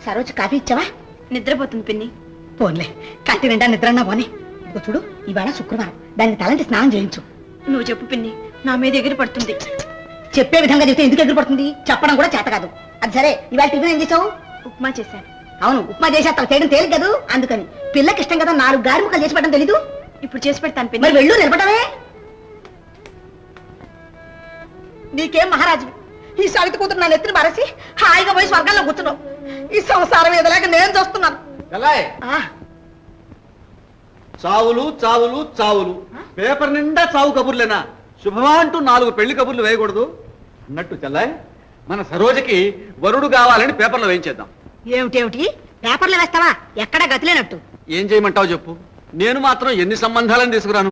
Saroju coffee ఇచ్చావా? నిద్రపోతుంది పిన్ని. పోన్లే, కంటి నిండా నిద్రన్నా పోనీ. ఇదిగో చూడు, ఇవాళ శుక్రవారం, దానికి తలంటి స్నానం చేయించు. నువ్వు చెప్పు పిన్ని, నా మీద ఎగిరి పడుతుంది. చెప్పే విధంగా చెప్తే ఎందుకు ఎగిరిపడుతుంది? చెప్పడం కూడా చేత కాదు. అది సరే, ఇవాళ టిఫిన్ ఏం చేసావు? ఉప్మా చేశాను. అవును, ఉప్మా చేసి అతను చేయడం తేలిక కదూ, అందుకని. పిల్లకి ఇష్టం కదా, 4 గారి ముక్కలు చేసి పెట్టడం తెలీదు? ఇప్పుడు చేసి పెడతాను పిన్ని. మరి వెళ్ళు, నిలబడమే. నీకేం మహారాజు, ఈ సవితి కూతురు నా నెత్తిని మరసి హాయిగా పోయి స్వర్గాల్లో కూర్చున్నావు. ఈ సంసారం ఎదలేక నేను చూస్తున్నాను. చావులు చావులు చావులు, పేపర్ నిండా చావు కబుర్లేనా? శుభమా అంటూ 4 పెళ్లి కబుర్లు వేయకూడదు అన్నట్టు చెల్లాయ్, మన సరోజకి వరుడు కావాలని పేపర్లో వేయించేద్దాం. ఏమిటేమిటి పేపర్లో వేస్తావా? ఎక్కడా గతిలేనట్టు. ఏం చేయమంటావు చెప్పు, నేను మాత్రం ఎన్ని సంబంధాలను తీసుకురాను.